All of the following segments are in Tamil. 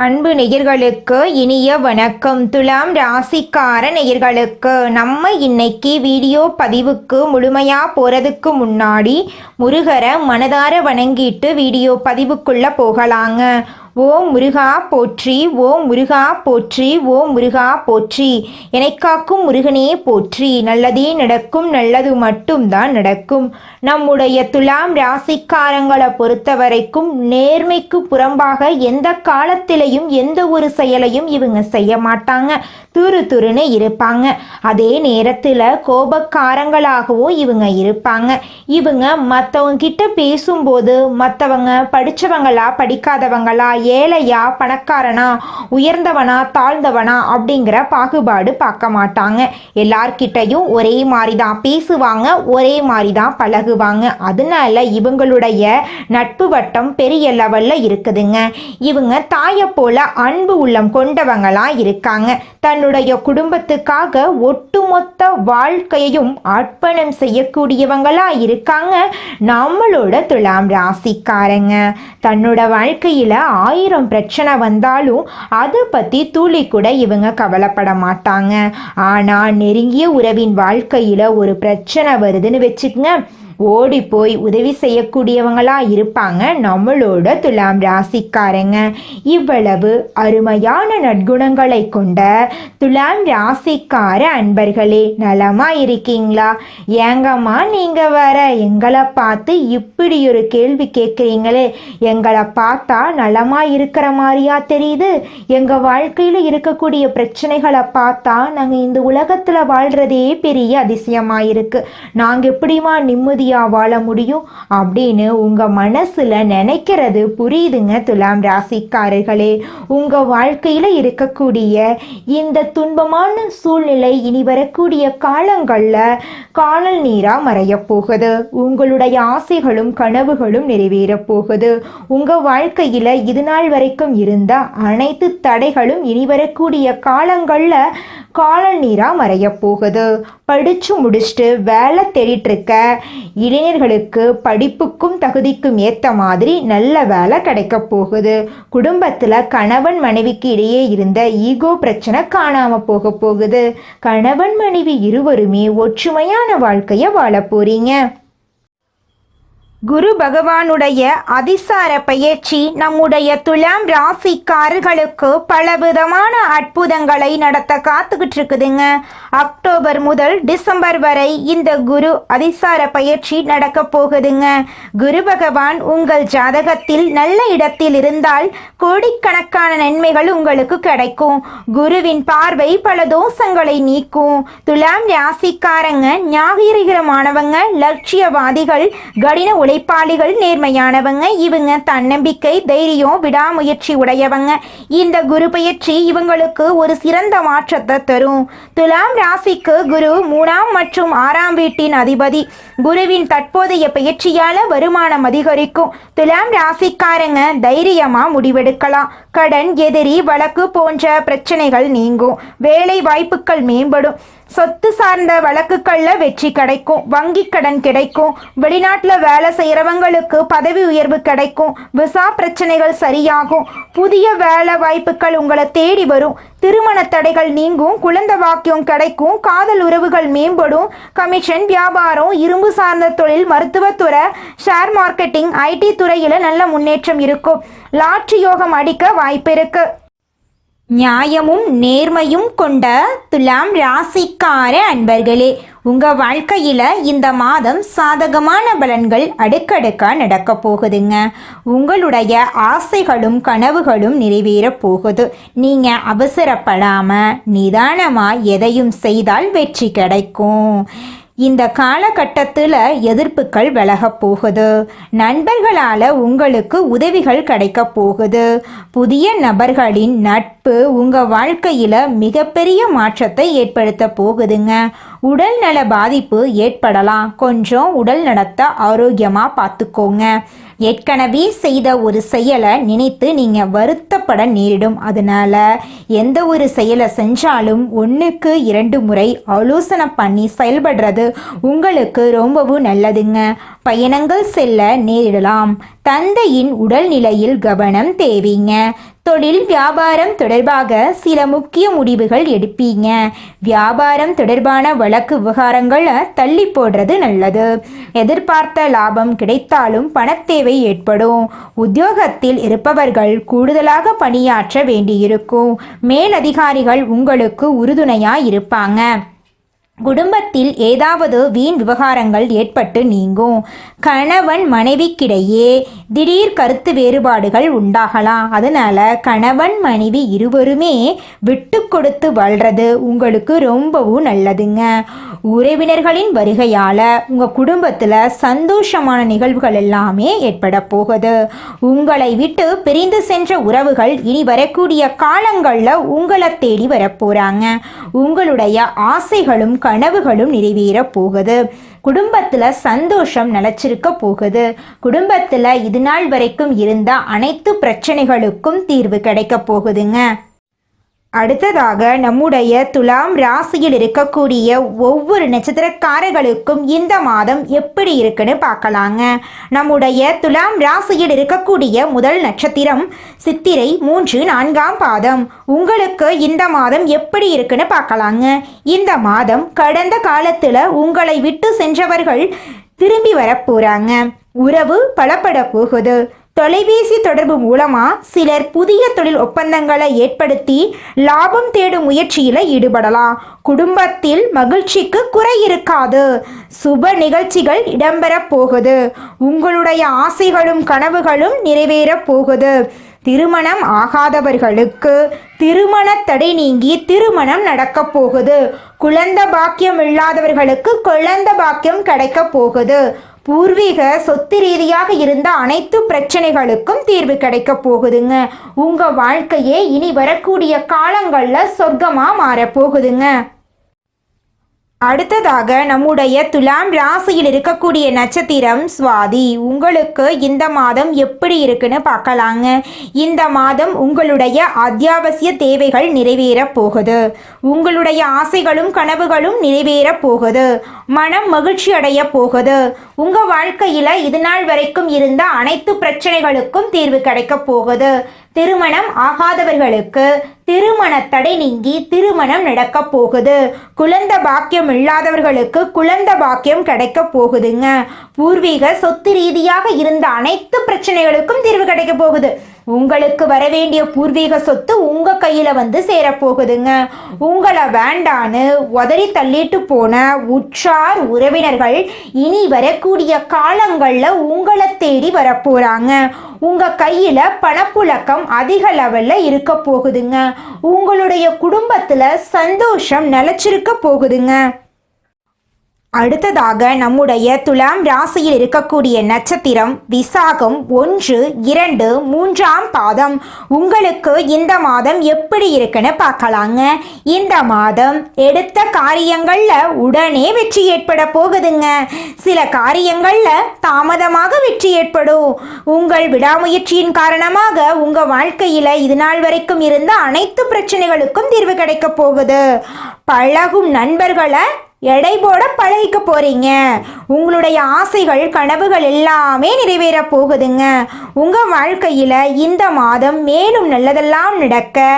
அன்பு நேயர்களுக்கு இனிய வணக்கம். துலாம் ராசிக்கார நேயர்களுக்கு நம்ம இன்னைக்கு வீடியோ பதிவுக்கு முழுமையா போறதுக்கு முன்னாடி முருகரை மனதார வணங்கிட்டு வீடியோ பதிவுக்குள்ள போகலாங்க. ஓம் முருகா போற்றி, ஓம் முருகா போற்றி, ஓம் முருகா போற்றி. எனக்காக்கும் முருகனே போற்றி. நல்லதே நடக்கும், நல்லது மட்டும்தான் நடக்கும். நம்முடைய துலாம் ராசிக்காரங்களை பொறுத்த வரைக்கும் நேர்மைக்கு புறம்பாக எந்த காலத்திலையும் எந்த ஒரு செயலையும் இவங்க செய்ய மாட்டாங்க. துருன்னு இருப்பாங்க. அதே நேரத்தில் கோபக்காரங்களாகவும் இவங்க இருப்பாங்க. இவங்க மற்றவங்க கிட்ட பேசும்போது மற்றவங்க படித்தவங்களா படிக்காதவங்களா, ஏழையா பணக்காரனா, உயர்ந்தவனா தாழ்ந்தவனா அப்படிங்கிற பாகுபாடு பார்க்க மாட்டாங்க. எல்லார்கிட்டையும் ஒரே மாதிரி தான் பேசுவாங்க, ஒரே மாதிரி தான் பழகுவாங்க. அதனால இவங்களுடைய நட்பு வட்டம் பெரிய லெவலில் இருக்குதுங்க. இவங்க தாயை போல அன்பு உள்ளம் கொண்டவங்களா இருக்காங்க. தன்னுடைய குடும்பத்துக்காக ஒட்டுமொத்த வாழ்க்கையையும் அர்ப்பணம் செய்யக்கூடியவங்களா இருக்காங்க நம்மளோட துலாம் ராசிக்காரங்க. தன்னோட வாழ்க்கையில 1000 பிரச்சனை வந்தாலும் அதை பத்தி துளி கூட இவங்க கவலைப்பட மாட்டாங்க. ஆனா நெருங்கிய உறவின் வாழ்க்கையில ஒரு பிரச்சனை வருதுன்னு வச்சுக்கங்க, ஓடி போய் உதவி செய்யக்கூடியவங்களா இருப்பாங்க நம்மளோட துலாம் ராசிக்காரங்க. இவ்வளவு அருமையான நற்குணங்களை கொண்ட துலாம் ராசிக்கார அன்பர்களே, நலமா இருக்கீங்களா? ஏங்கம்மா நீங்க வர எங்களை பார்த்து இப்படி ஒரு கேள்வி கேட்குறீங்களே, எங்களை பார்த்தா நலமா இருக்கிற மாதிரியா தெரியுது? எங்க வாழ்க்கையில இருக்கக்கூடிய பிரச்சனைகளை பார்த்தா நாங்க இந்த உலகத்துல வாழ்றதே பெரிய அதிசயமா இருக்கு. நாங்க எப்படிமா நிம்மதி வாழ முடியும் அப்படின்னு உங்க மனசுல நினைக்கிறது புரியுதுங்க துலாம் ராசிக்காரர்களே. உங்க வாழ்க்கையில இருக்கக்கூடிய இந்த துன்பமான சூழ்நிலை இனி வரக்கூடிய காலங்கள்ல காணல் நீரா மறைய போகுது. உங்களுடைய ஆசைகளும் கனவுகளும் நிறைவேற போகுது. உங்க வாழ்க்கையில இது நாள் வரைக்கும் இருந்த அனைத்து தடைகளும் இனி வரக்கூடிய காலங்கள்ல காணல் நீரா மறைய போகுது. படிச்சு முடிச்சுட்டு வேலை தேடிட்டு இருக்க இளைஞர்களுக்கு படிப்புக்கும் தகுதிக்கும் ஏற்ற மாதிரி நல்ல வேலை கிடைக்க போகுது. குடும்பத்துல கணவன் மனைவிக்கு இடையே இருந்த ஈகோ பிரச்சனை காணாம போகுது. கணவன் மனைவி இருவருமே ஒற்றுமையான வாழ்க்கைய வாழ போறீங்க. குரு பகவானுடைய அதிசார பயிற்சி நம்முடைய துலாம் ராசிக்காரர்களுக்கு பலவிதமான அற்புதங்களை நடத்த காத்துக்கிட்டு இருக்குதுங்க. அக்டோபர் முதல் டிசம்பர் வரை இந்த குரு அதிசார பயிற்சி நடக்க போகுதுங்க. குரு பகவான் உங்கள் ஜாதகத்தில் நல்ல இடத்தில் இருந்தால் கோடிக்கணக்கான நன்மைகள் உங்களுக்கு கிடைக்கும். குருவின் பார்வை பல தோஷங்களை நீக்கும். துலாம் ராசிக்காரங்க ஞாபகமானவங்க, லட்சியவாதிகள், கடின உழைப்பாளிகள், நேர்மையானவங்க. இவங்க தன்னம்பிக்கை, தைரியம், விடாமுயற்சி உடையவங்க. இந்த குரு பயிற்சி இவங்களுக்கு ஒரு சிறந்த மாற்றத்தை தரும். துலாம் ராசிக்கு குரு 3ஆம் மற்றும் 6ஆம் வீட்டின் அதிபதி. குருவின் தற்போதைய பயிற்சியால வருமானம் அதிகரிக்கும். துலாம் ராசிக்காரங்க தைரியமா முடிவெடுக்கலாம். கடன், எதிரி, வழக்கு போன்ற பிரச்சனைகள் நீங்கும். வேலை வாய்ப்புகள் மேம்படும். சொத்து சார்ந்த வழக்குகள்ல வெற்றி கிடைக்கும். வங்கி கடன் கிடைக்கும். வெளிநாட்டில் வேலை செய்கிறவங்களுக்கு பதவி உயர்வு கிடைக்கும். விசா பிரச்சனைகள் சரியாகும். புதிய வேலை வாய்ப்புகள் உங்களை தேடி வரும். திருமண தடைகள் நீங்கும். குழந்தை வாக்கியம் கிடைக்கும். காதல் உறவுகள் மேம்படும். கமிஷன், வியாபாரம், இரும்பு சார்ந்த தொழில், மருத்துவத்துறை, ஷேர் மார்க்கெட்டிங், ஐடி துறையில நல்ல முன்னேற்றம் இருக்கும். லாட்ரி யோகம் அடிக்க வாய்ப்பு இருக்கு. நியாயமும் நேர்மையும் கொண்ட துலாம் ராசிக்கார அன்பர்களே, உங்க வாழ்க்கையில இந்த மாதம் சாதகமான பலன்கள் அடுக்கடுக்கா நடக்க போகுதுங்க. உங்களுடைய ஆசைகளும் கனவுகளும் நிறைவேற போகுது. நீங்க அவசரப்படாம நிதானமா எதையும் செய்தால் வெற்றி கிடைக்கும். இந்த காலகட்டத்தில் எதிர்ப்புகள் விலக போகுது. நண்பர்களால் உங்களுக்கு உதவிகள் கிடைக்க போகுது. புதிய நபர்களின் நட்பு உங்கள் வாழ்க்கையில் மிகப்பெரிய மாற்றத்தை ஏற்படுத்த போகுதுங்க. உடல் நல பாதிப்பு ஏற்படலாம். கொஞ்சம் உடல் நலத்தை ஆரோக்கியமாக பார்த்துக்கோங்க. ஏற்கனவே செய்த ஒரு செயலை நினைத்து நீங்கள் வருத்தப்பட நேரிடும். அதனால் எந்த ஒரு செயலை செஞ்சாலும் 1க்கு 2 முறை ஆலோசனை பண்ணி செயல்படுறது உங்களுக்கு ரொம்பவும் நல்லதுங்க. பயணங்கள் செல்ல நேரிடலாம். தந்தையின் உடல்நிலையில் கவனம் தேவைங்க. தொழில் வியாபாரம் தொடர்பாக சில முக்கிய முடிவுகள் எடுப்பீங்க. வியாபாரம் தொடர்பான வழக்கு விவகாரங்களை தள்ளி போடுறது நல்லது. எதிர்பார்த்த லாபம் கிடைத்தாலும் பணத்தேவை ஏற்படும். உத்தியோகத்தில் இருப்பவர்கள் கூடுதலாக பணியாற்ற வேண்டியிருக்கும். மேலதிகாரிகள் உங்களுக்கு உறுதுணையாக இருப்பாங்க. குடும்பத்தில் ஏதாவது வீண் விவகாரங்கள் ஏற்பட்டு நீங்கும். கணவன் மனைவிக்கிடையே திடீர் கருத்து வேறுபாடுகள் உண்டாகலாம். அதனால கணவன் மனைவி இருவருமே விட்டு கொடுத்து வாழ்றது உங்களுக்கு ரொம்பவும் நல்லதுங்க. உறவினர்களின் வருகையால் உங்கள் குடும்பத்தில் சந்தோஷமான நிகழ்வுகள் எல்லாமே ஏற்பட போகுது. உங்களை விட்டு பிரிந்து சென்ற உறவுகள் இனி வரக்கூடிய காலங்களில் உங்களை தேடி வரப்போகிறாங்க. உங்களுடைய ஆசைகளும் கனவுகளும் நிறைவேற போகுது. குடும்பத்தில் சந்தோஷம் நிலச்சிருக்க போகுது. குடும்பத்தில் இது நாள் வரைக்கும் இருந்த அனைத்து பிரச்சனைகளுக்கும் தீர்வு கிடைக்க போகுதுங்க. அடுத்ததாக நம்முடைய துலாம் ராசியில் இருக்கக்கூடிய ஒவ்வொரு நட்சத்திரக்காரர்களுக்கும் இந்த மாதம் எப்படி இருக்குன்னு பார்க்கலாங்க. நம்முடைய துலாம் ராசியில் இருக்கக்கூடிய முதல் நட்சத்திரம் சித்திரை 3, 4ஆம் பாதம். உங்களுக்கு இந்த மாதம் எப்படி இருக்குன்னு பார்க்கலாங்க. இந்த மாதம் கடந்த காலத்தில் உங்களை விட்டு சென்றவர்கள் திரும்பி வரப்போகிறாங்க. உறவு பலப்பட போகுது. தொலைபேசி தொடர்பு மூலமா சிலர் புதிய தொழில் ஒப்பந்தங்களை ஏற்படுத்தி லாபம் தேடும் முயற்சியில் ஈடுபடலாம். குடும்பத்தில் மகிழ்ச்சிக்கு குறை இருக்காது. சுப நிகழ்ச்சிகள் இடம்பெற போகுது. உங்களுடைய ஆசைகளும் கனவுகளும் நிறைவேற போகுது. திருமணம் ஆகாதவர்களுக்கு திருமண தடை நீங்கி திருமணம் நடக்க போகுது. குழந்தை பாக்கியம் இல்லாதவர்களுக்கு குழந்தை பாக்கியம் கிடைக்க போகுது. பூர்வீக சொத்து ரீதியாக இருந்த அனைத்து பிரச்சனைகளுக்கும் தீர்வு கிடைக்க போகுதுங்க. உங்க வாழ்க்கையே இனி வரக்கூடிய காலங்களில் சொர்க்கமாக மாறப்போகுதுங்க. அடுத்ததாக நம்முடைய துலாம் ராசியில் இருக்கக்கூடிய நட்சத்திரம் சுவாதி. உங்களுக்கு இந்த மாதம் எப்படி இருக்குன்னு பார்க்கலாங்க. இந்த மாதம் உங்களுடைய அத்தியாவசிய தேவைகள் நிறைவேற போகுது. உங்களுடைய ஆசைகளும் கனவுகளும் நிறைவேற போகுது. மனம் மகிழ்ச்சி அடைய போகுது. உங்க வாழ்க்கையில இது நாள் வரைக்கும் இருந்த அனைத்து பிரச்சனைகளுக்கும் தீர்வு கிடைக்க போகுது. திருமணம் ஆகாதவர்களுக்கு திருமண தடை நீங்கி திருமணம் நடக்க போகுது. குழந்தை பாக்கியம் இல்லாதவர்களுக்கு குழந்தை பாக்கியம் கிடைக்க போகுதுங்க. பூர்வீக சொத்து ரீதியாக இருந்த அனைத்து பிரச்சனைகளுக்கும் தீர்வு கிடைக்க போகுது. உங்களுக்கு வரவேண்டிய பூர்வீக சொத்து உங்க கையில வந்து சேரப்போகுதுங்க. உங்களை வேண்டான்னு உதறி தள்ளிட்டு போன உற்றார் உறவினர்கள் இனி வரக்கூடிய காலங்கள்ல உங்களை தேடி வரப்போறாங்க. உங்க கையில பணப்புழக்கம் அதிக லெவல்ல இருக்க போகுதுங்க. உங்களுடைய குடும்பத்துல சந்தோஷம் நிலைச்சிருக்க போகுதுங்க. அடுத்ததாக நம்முடைய துலாம் ராசியில் இருக்கக்கூடிய நட்சத்திரம் விசாகம் 1, 2, 3ஆம் பாதம். உங்களுக்கு இந்த மாதம் எப்படி இருக்குன்னு பார்க்கலாங்க. இந்த மாதம் எடுத்த காரியங்கள்ல உடனே வெற்றி ஏற்பட போகுதுங்க. சில காரியங்கள்ல தாமதமாக வெற்றி ஏற்படும். உங்கள் விடாமுயற்சியின் காரணமாக உங்க வாழ்க்கையில இது நாள் வரைக்கும் இருந்த அனைத்து பிரச்சனைகளுக்கும் தீர்வு கிடைக்க போகுது. பழகும் நண்பர்களை எடை போட பழகிக்க போறீங்க. உங்களுடைய ஆசைகள் கனவுகள் எல்லாமே நிறைவேற போகுதுங்க. உங்க வாழ்க்கையில இந்த மாதம் மேலும் நல்லதெல்லாம் நடக்க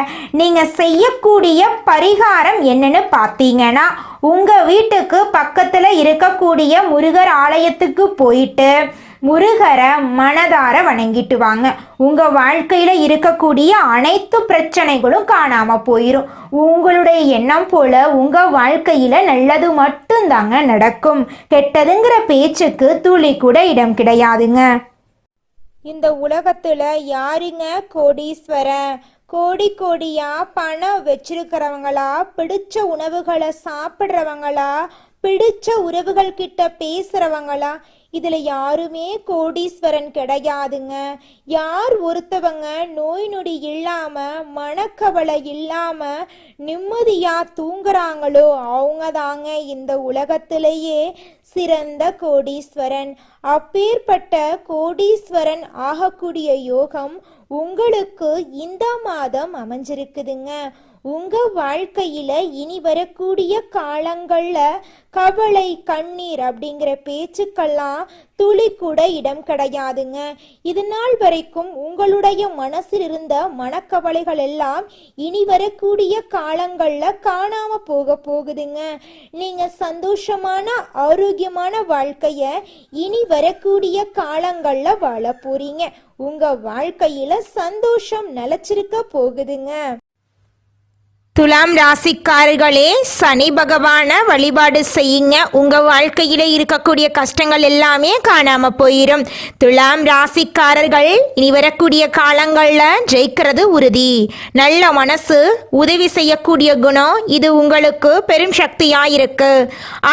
நீங்க செய்யக்கூடிய பரிகாரம் என்னன்னு பார்த்தீங்கன்னா, உங்க வீட்டுக்கு பக்கத்துல இருக்கக்கூடிய முருகர் ஆலயத்துக்கு போயிட்டு முருகரை மனதார வணங்கிட்டு வாங்க. உங்க வாழ்க்கையில இருக்கக்கூடிய அனைத்து பிரச்சனைகளும் காணாம போயிடும். உங்களுடைய எண்ணம் போல உங்க வாழ்க்கையில நல்லது மட்டும்தாங்க நடக்கும். கெட்டதுங்கிற பேச்சுக்கு துளி கூட இடம் கிடையாதுங்க. இந்த உலகத்துல யாருங்க கோடீஸ்வரன்? கோடி கோடியா பணம் வச்சிருக்கிறவங்களா, பிடிச்ச உணவுகளை சாப்பிட்றவங்களா, பிடிச்ச உறவுகள் கிட்ட பேசுறவங்களா? இதுல யாருமே கோடீஸ்வரன் கிடையாதுங்க. யார் ஒருத்தவங்க நோய் நொடி இல்லாம மனக்கவலை இல்லாம நிம்மதியா தூங்குறாங்களோ அவங்க தாங்க இந்த உலகத்திலேயே சிறந்த கோடீஸ்வரன். அப்பேற்பட்ட கோடீஸ்வரன் ஆகக்கூடிய யோகம் உங்களுக்கு இந்த மாதம் அமைஞ்சிருக்குதுங்க. உங்க வாழ்க்கையில இனி வரக்கூடிய காலங்கள்ல கவலை கண்ணீர் அப்படிங்கிற பேச்சுக்கெல்லாம் துளி கூட இடம் கிடையாதுங்க. இது நாள் வரைக்கும் உங்களுடைய மனசில் இருந்த மனக்கவலைகள் எல்லாம் இனி வரக்கூடிய காலங்கள்ல காணாம போகுதுங்க. நீங்க சந்தோஷமான ஆரோக்கியமான வாழ்க்கைய இனி வரக்கூடிய காலங்கள்ல வாழ போறீங்க. உங்க வாழ்க்கையில சந்தோஷம் நிலைச்சிருக்க போகுதுங்க. துலாம் ராசிக்காரர்களே, சனி பகவான வழிபாடு செய்யுங்க. உங்க வாழ்க்கையில இருக்கக்கூடிய கஷ்டங்கள் எல்லாமே காணாம போயிடும். துலாம் ராசிக்காரர்கள் இனி வரக்கூடிய காலங்கள்ல ஜெயிக்கிறது உறுதி. நல்ல மனசு, உதவி செய்யக்கூடிய குணம் இது உங்களுக்கு பெரும் சக்தியா இருக்கு.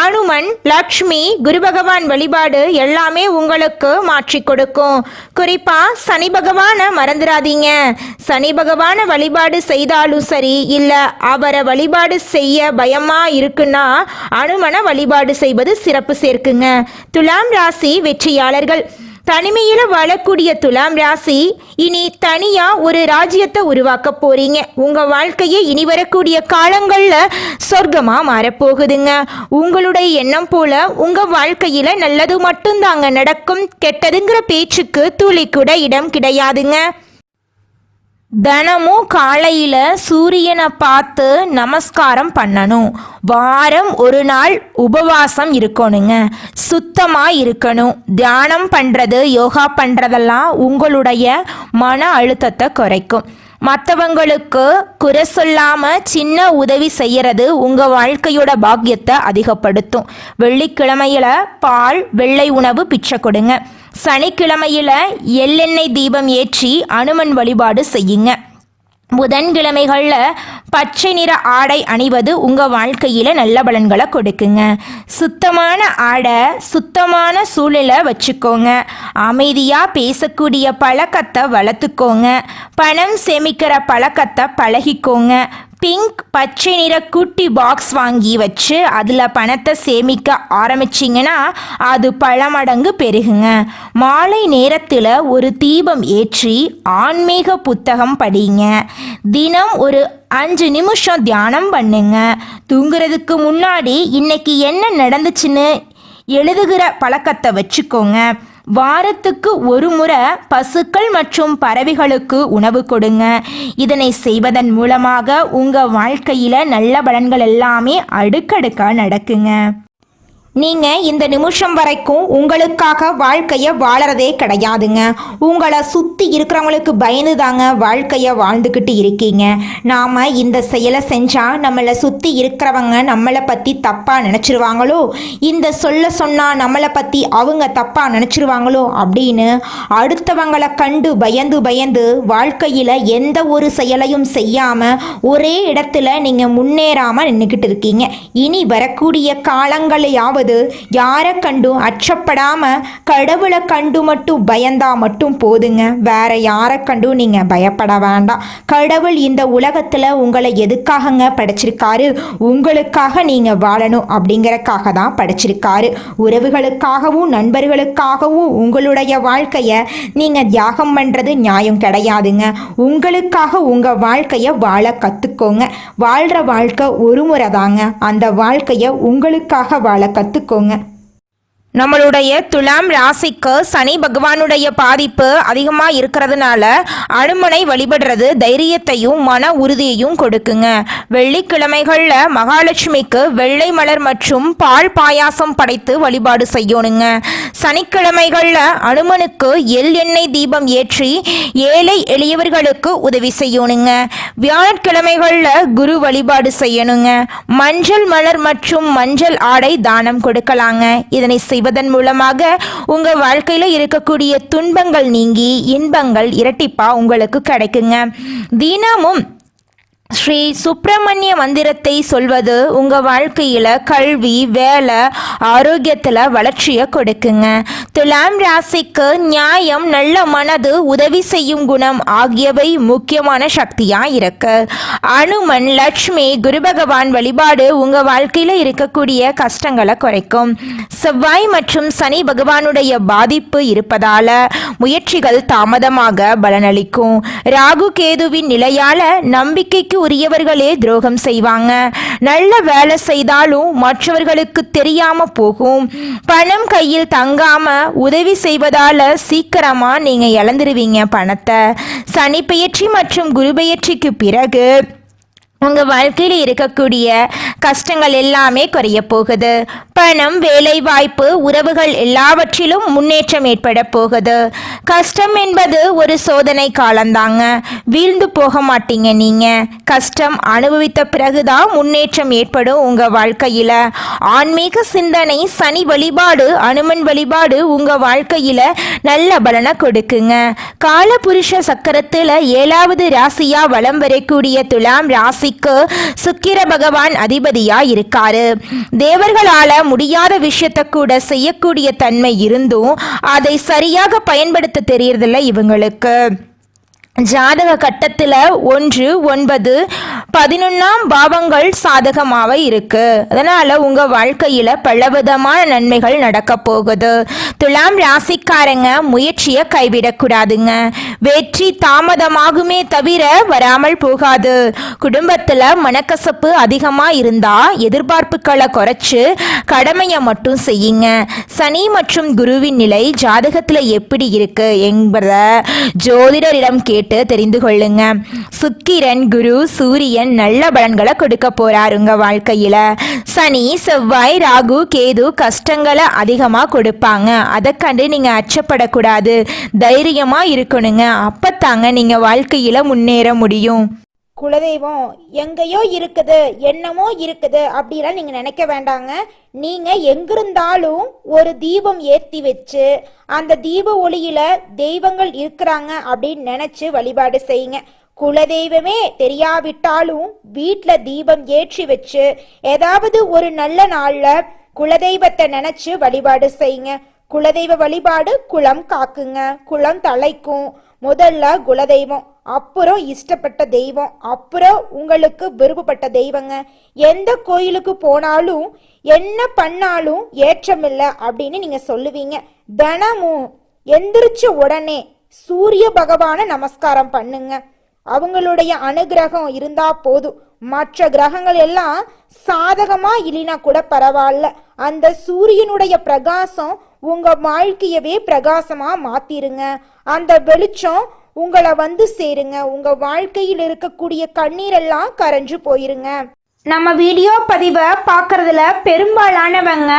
அனுமன், லக்ஷ்மி, குரு பகவான் வழிபாடு எல்லாமே உங்களுக்கு மாற்றி கொடுக்கும். குறிப்பா சனி பகவான மறந்துடாதீங்க. சனி பகவான வழிபாடு செய்தாலும் சரி, இல்ல அவரை வழிபாடு செய்ய பயமா இருக்குன்னா அனுமனை வழிபாடு செய்வது சிறப்பு சேர்க்குங்க. துலாம் ராசி வெற்றியாளர்கள். தனிமையில வாழக்கூடிய துலாம் ராசி இனி தனியா ஒரு ராஜ்யத்தை உருவாக்க போறீங்க. உங்க வாழ்க்கையை இனி வரக்கூடிய காலங்கள்ல சொர்க்கமா மாறப்போகுதுங்க. உங்களுடைய எண்ணம் போல உங்க வாழ்க்கையில நல்லது மட்டும்தாங்க நடக்கும். கெட்டதுங்கிற பேச்சுக்கு துளி கூட இடம் கிடையாதுங்க. தினமும் காலையில் சூரியனை பார்த்து நமஸ்காரம் பண்ணணும். வாரம் ஒரு நாள் உபவாசம் இருக்கணுங்க. சுத்தமாக இருக்கணும். தியானம் பண்ணுறது, யோகா பண்ணுறதெல்லாம் உங்களுடைய மன அழுத்தத்தை குறைக்கும். மற்றவங்களுக்கு குறை சொல்லாமல் சின்ன உதவி செய்கிறது உங்கள் வாழ்க்கையோட பாக்கியத்தை அதிகப்படுத்தும். வெள்ளிக்கிழமையில் பால், வெள்ளை உணவு பிச்சை கொடுங்க. சனிக்கிழமையில் எள்ளெண்ணெய் தீபம் ஏற்றி அனுமன் வழிபாடு செய்யுங்க. புதன்கிழமைகளில் பச்சை நிற ஆடை அணிவது உங்கள் வாழ்க்கையில் நல்ல பலன்களை கொடுக்குங்க. சுத்தமான ஆடை, சுத்தமான சூழலை வச்சுக்கோங்க. அமைதியாக பேசக்கூடிய பழக்கத்தை வளர்த்துக்கோங்க. பணம் சேமிக்கிற பழக்கத்தை பழகிக்கோங்க. பிங்க், பச்சை நிற குட்டி பாக்ஸ் வாங்கி வச்சு அதில் பணத்தை சேமிக்க ஆரம்பிச்சிங்கன்னா அது பல மடங்கு பெருகுங்க. மாலை நேரத்தில் ஒரு தீபம் ஏற்றி ஆன்மீக புத்தகம் படிங்க. தினம் ஒரு 5 நிமிஷம் தியானம் பண்ணுங்க. தூங்குறதுக்கு முன்னாடி இன்னைக்கு என்ன நடந்துச்சுன்னு எழுதுகிற பழக்கத்தை வச்சுக்கோங்க. வாரத்துக்கு ஒரு முறை பசுக்கள் மற்றும் பறவைகளுக்கு உணவு கொடுங்க. இதனை செய்வதன் மூலமாக உங்கள் வாழ்க்கையில் நல்ல பலன்கள் எல்லாமே அடுக்கடுக்காக நடக்குங்க. நீங்கள் இந்த நிமிஷம் வரைக்கும் உங்களுக்காக வாழ்க்கையை வாழறதே கிடையாதுங்க. உங்களை சுற்றி இருக்கிறவங்களுக்கு பயந்து தாங்க வாழ்க்கையை வாழ்ந்துக்கிட்டு இருக்கீங்க. நாம் இந்த செயலை செஞ்சால் நம்மளை சுற்றி இருக்கிறவங்க நம்மளை பற்றி தப்பாக நினச்சிருவாங்களோ, இந்த சொல்ல சொன்னால் நம்மளை பற்றி அவங்க தப்பாக நினச்சிருவாங்களோ அப்படின்னு அடுத்தவங்களை கண்டு பயந்து வாழ்க்கையில் எந்த ஒரு செயலையும் செய்யாமல் ஒரே இடத்துல நீங்கள் முன்னேறாமல் நின்றுக்கிட்டு இருக்கீங்க. இனி வரக்கூடிய காலங்களையாவது யாரை கண்டும் அச்சப்படாம கடவுளை கண்டு மட்டும் பயந்தா மட்டும் போதுங்க. வேற யாரை கண்டும் நீங்க பயப்பட வேண்டாம். கடவுள் இந்த உலகத்துல உங்களை எதுக்காகங்க படைச்சிருக்காரு? உங்களுக்காக நீங்க வாழணும் அப்படிங்கறக்காக தான் படைச்சிருக்காரு. உறவுகளுக்காகவும் நண்பர்களுக்காகவும் உங்களுடைய வாழ்க்கைய நீங்க தியாகம் பண்றது நியாயம் கிடையாதுங்க. உங்களுக்காக உங்க வாழ்க்கைய வாழ கத்துக்கோங்க. வாழ்ற வாழ்க்கை ஒரு முறை தாங்க. அந்த வாழ்க்கைய உங்களுக்காக வாழ கத்துக்கோங்க. நம்மளுடைய துலாம் ராசிக்கு சனி பகவானுடைய பாதிப்பு அதிகமாக இருக்கிறதுனால அனுமனை வழிபடுறது தைரியத்தையும் மன உறுதியையும் கொடுக்குங்க. வெள்ளிக்கிழமைகளில் மகாலட்சுமிக்கு வெள்ளை மலர் மற்றும் பால் பாயாசம் படைத்து வழிபாடு செய்யணுங்க. சனிக்கிழமைகளில் அனுமனுக்கு எண்ணெய் தீபம் ஏற்றி ஏழை எளியவர்களுக்கு உதவி செய்யணுங்க. வியாழக்கிழமைகளில் குரு வழிபாடு செய்யணுங்க. மஞ்சள் மலர் மற்றும் மஞ்சள் ஆடை தானம் கொடுக்கலாங்க. இதனை செய்வதன் மூலமாக உங்க வாழ்க்கையில இருக்கக்கூடிய துன்பங்கள் நீங்கி இன்பங்கள் இரட்டிப்பா உங்களுக்கு கிடைக்குங்க. தினமும் ஸ்ரீ சுப்பிரமணிய மந்திரத்தை சொல்வது உங்க வாழ்க்கையில கல்வி, வேலை, ஆரோக்கியத்துல வளர்ச்சியை கொடுக்குங்க. துலாம் ராசிக்கு நியாயம், நல்ல மனது, உதவி செய்யும் குணம் ஆகியவை முக்கியமான சக்தியா இருக்கு. அனுமன், லட்சுமி, குரு பகவான் வழிபாடு உங்க வாழ்க்கையில இருக்கக்கூடிய கஷ்டங்களை குறைக்கும். செவ்வாய் மற்றும் சனி பகவானுடைய பாதிப்பு இருப்பதால முயற்சிகள் தாமதமாக பலனளிக்கும். ராகு கேதுவின் நிலையால நம்பிக்கைக்கு உரியவர்களே துரோகம் செய்வாங்க. நல்ல வேலை செய்தாலும் மற்றவர்களுக்கு தெரியாம போகும். பணம் கையில் தங்காம உதவி செய்வதால சீக்கிரமா நீங்க இழந்துருவீங்க பணத்தை. சனி பெயர்ச்சி மற்றும் குரு பெயர்ச்சிக்கு பிறகு உங்கள் வாழ்க்கையில் இருக்கக்கூடிய கஷ்டங்கள் எல்லாமே குறைய போகுது. பணம், வேலை வாய்ப்பு, உறவுகள் எல்லாவற்றிலும் முன்னேற்றம் ஏற்பட போகுது. கஷ்டம் என்பது ஒரு சோதனை காலந்தாங்க. வீழ்ந்து போக மாட்டீங்க. நீங்கள் கஷ்டம் அனுபவித்த பிறகுதான் முன்னேற்றம் ஏற்படும் உங்கள் வாழ்க்கையில். ஆன்மீக சிந்தனை, சனி வழிபாடு, அனுமன் வழிபாடு உங்கள் வாழ்க்கையில் நல்ல பலனை கொடுக்குங்க. காலபுருஷ சக்கரத்தில் 7வது ராசியா வலம் வரக்கூடிய துலாம் ராசி சுக்கிர பகவான் அதிபதியா இருக்காரு. தேவர்களால முடியாத விஷயத்தை கூட செய்யக்கூடிய தன்மை இருந்தும் அதை சரியாக பயன்படுத்த தெரியறதில்ல இவங்களுக்கு. ஜாதக கட்டத்தில் 1, 9, 11ஆம் பாவங்கள் சாதகமாக இருக்கு. அதனால உங்க வாழ்க்கையில பலவிதமான நன்மைகள் நடக்க போகுது. துலாம் ராசிக்காரங்க முயற்சியை கைவிடக்கூடாதுங்க. வெற்றி தாமதமாகுமே தவிர வராமல் போகாது. குடும்பத்துல மனக்கசப்பு அதிகமா இருந்தா எதிர்பார்ப்புகளை குறைச்சு கடமையை மட்டும் செய்யுங்க. சனி மற்றும் குருவின் நிலை ஜாதகத்துல எப்படி இருக்கு என்பதை ஜோதிடரிடம் கேட்டு தெரிந்து கொள்ளுங்க. சுக்கிரன், குரு, சூரியன் நல்ல பலன்களை கொடுக்க போறாரு உங்க வாழ்க்கையில. சனி, செவ்வாய், ராகு, கேது கஷ்டங்களை அதிகமா கொடுப்பாங்க. அதை கண்டு நீங்க அச்சப்படக்கூடாது. தைரியமா இருக்கணுங்க. அப்பத்தாங்க நீங்க வாழ்க்கையில முன்னேற முடியும். குலதெய்வம் எங்கேயோ இருக்குது, என்னமோ இருக்குது அப்படிலாம் நீங்க நினைக்க வேண்டாங்க. நீங்க எங்கிருந்தாலும் ஒரு தீபம் ஏற்றி வச்சு அந்த தீப ஒளியில தெய்வங்கள் இருக்கிறாங்க அப்படின்னு நினைச்சு வழிபாடு செய்யுங்க. குலதெய்வமே தெரியாவிட்டாலும் வீட்டுல தீபம் ஏற்றி வச்சு ஏதாவது ஒரு நல்ல நாள்ல குலதெய்வத்தை நினைச்சு வழிபாடு செய்யுங்க. குலதெய்வ வழிபாடு குலம் காக்குங்க, குலம் தலைக்கும். முதல்ல குலதெய்வம், அப்புறம் இஷ்டப்பட்ட தெய்வம், அப்புறம் உங்களுக்கு விருப்பப்பட்ட தெய்வங்க. எந்த கோயிலுக்கு போனாலும் என்ன பண்ணாலும் ஏற்றமில்லை அப்படின்னு நீங்க சொல்லுவீங்க. தினமும் எந்திரிச்ச உடனே சூரிய பகவான நமஸ்காரம் பண்ணுங்க. அவங்களுடைய அனுகிரகம் இருந்தா போதும். மற்ற கிரகங்கள் எல்லாம் சாதகமா இல்லைனா கூட பரவாயில்ல. அந்த சூரியனுடைய பிரகாசம் உங்க வாழ்க்கையவே பிரகாசமா மாத்திருங்க. அந்த வெளிச்சம் உங்களை வந்து சேருங்க. உங்க வாழ்க்கையில் இருக்கக்கூடிய கண்ணீரெல்லாம் கரைஞ்சு போயிருங்க. நம்ம வீடியோ பதிவை பார்க்கறதுல பெரும்பாலானவங்க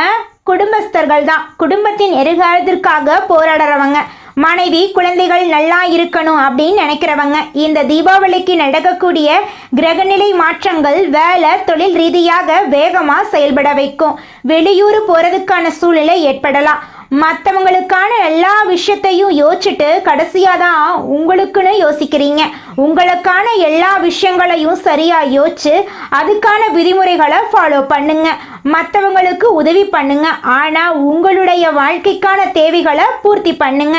குடும்பஸ்தர்கள் தான். குடும்பத்தின் எதிர்காலத்திற்காக போராடுறவங்க, மனைவி குழந்தைகள் நல்லா இருக்கணும் அப்படின்னு நினைக்கிறவங்க. இந்த தீபாவளிக்கு நடக்கக்கூடிய கிரகநிலை மாற்றங்கள் வேலை தொழில் ரீதியாக வேகமாக செயல்பட வைக்கும். வெளியூர் போகிறதுக்கான சூழ்நிலை ஏற்படலாம். மற்றவங்களுக்கான எல்லா விஷயத்தையும் யோசிச்சுட்டு கடைசியாக தான் உங்களுக்குன்னு யோசிக்கிறீங்க. உங்களுக்கான எல்லா விஷயங்களையும் சரியாக யோசிச்சு அதுக்கான விதிமுறைகளை ஃபாலோ பண்ணுங்க. மற்றவங்களுக்கு உதவி பண்ணுங்க. ஆனால் உங்களுடைய வாழ்க்கைக்கான தேவைகளை பூர்த்தி பண்ணுங்க.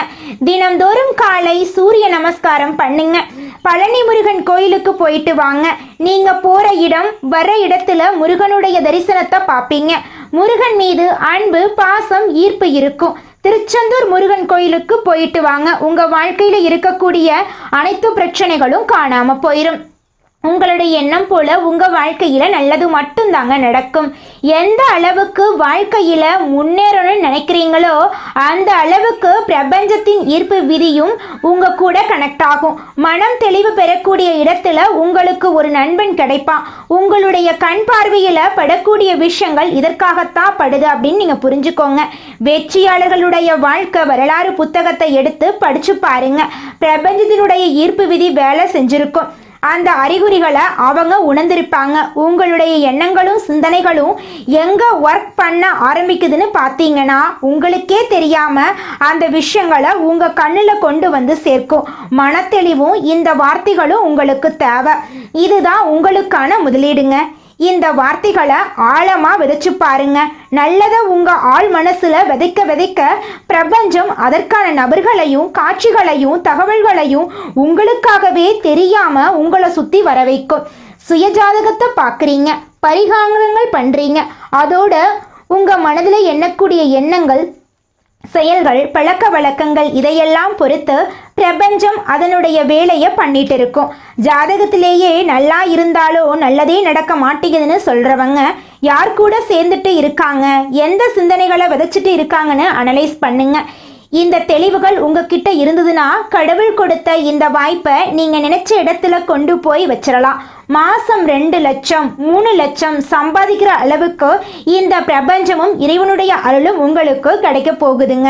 தினம்தோறும் காலை சூரிய நமஸ்காரம் பண்ணுங்க. பழனி முருகன் கோயிலுக்கு போயிட்டு வாங்க. நீங்க போற இடம் வர இடத்துல முருகனுடைய தரிசனத்தை பார்ப்பீங்க. முருகன் மீது அன்பு, பாசம், ஈர்ப்பு இருக்கும். திருச்செந்தூர் முருகன் கோயிலுக்கு போயிட்டு வாங்க. உங்க வாழ்க்கையில இருக்கக்கூடிய அனைத்து பிரச்சனைகளும் காணாம போயிடும். உங்களுடைய எண்ணம் போல உங்க வாழ்க்கையில நல்லது மட்டும்தாங்க நடக்கும். எந்த அளவுக்கு வாழ்க்கையில முன்னேறணும்னு நினைக்கிறீங்களோ அந்த அளவுக்கு பிரபஞ்சத்தின் ஈர்ப்பு விதியும் உங்க கூட கனெக்ட் ஆகும். மனம் தெளிவு பெறக்கூடிய இடத்துல உங்களுக்கு ஒரு நண்பன் கிடைப்பான். உங்களுடைய கண் பார்வையில படக்கூடிய விஷயங்கள் இதற்காகத்தான் படுது அப்படின்னு நீங்க புரிஞ்சுக்கோங்க. வெற்றியாளர்களுடைய வாழ்க்கை வரலாறு புத்தகத்தை எடுத்து படிச்சு பாருங்க. பிரபஞ்சத்தினுடைய ஈர்ப்பு விதி வேலை செஞ்சிருக்கும். அந்த அறிகுறிகளை அவங்க உணர்ந்திருப்பாங்க. உங்களுடைய எண்ணங்களும் சிந்தனைகளும் எங்கே ஒர்க் பண்ண ஆரம்பிக்குதுன்னு பார்த்தீங்கன்னா உங்களுக்கே தெரியாமல் அந்த விஷயங்களை உங்கள் கண்ணில் கொண்டு வந்து சேர்க்கும். மனத்தெளிவும் இந்த வார்த்தைகளும் உங்களுக்கு தேவை. இதுதான் உங்களுக்கான முதலீடுங்க. இந்த வார்த்தைகளை ஆழமாக விதைச்சு பாருங்க. நல்லதை உங்கள் ஆள் மனசில் விதைக்க விதைக்க பிரபஞ்சம் அதற்கான நபர்களையும் காட்சிகளையும் தகவல்களையும் உங்களுக்காகவே தெரியாமல் உங்களை சுற்றி வர வைக்கும். சுயஜாதகத்தை பார்க்குறீங்க, பரிகாரங்கள் பண்ணுறீங்க. அதோட உங்கள் மனதில் எண்ணக்கூடிய எண்ணங்கள் செயல்கள், பழக்க வழக்கங்கள் இதையெல்லாம் பொறுத்து பிரபஞ்சம் அதனுடைய வேலையை பண்ணிட்டு இருக்கும். ஜாதகத்திலேயே நல்லா இருந்தாலோ நல்லதே நடக்க மாட்டேங்குதுன்னு சொல்றவங்க யார் கூட சேர்ந்துட்டு இருக்காங்க, எந்த சிந்தனைகளை விதைச்சிட்டு இருக்காங்கன்னு அனலைஸ் பண்ணுங்க. இந்த தெளிவுகள் உங்ககிட்ட இருந்ததுன்னா கடவுள் கொடுத்த இந்த வாய்ப்பை நீங்க நினைச்ச இடத்துல கொண்டு போய் வச்சிடலாம். மாசம் 2 லட்சம் 3 லட்சம் சம்பாதிக்கிற அளவுக்கு இந்த பிரபஞ்சமும் இறைவனுடைய அருளும் உங்களுக்கு கிடைக்க போகுதுங்க.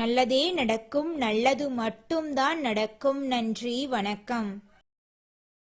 நல்லதே நடக்கும், நல்லது மட்டும்தான் நடக்கும். நன்றி, வணக்கம்.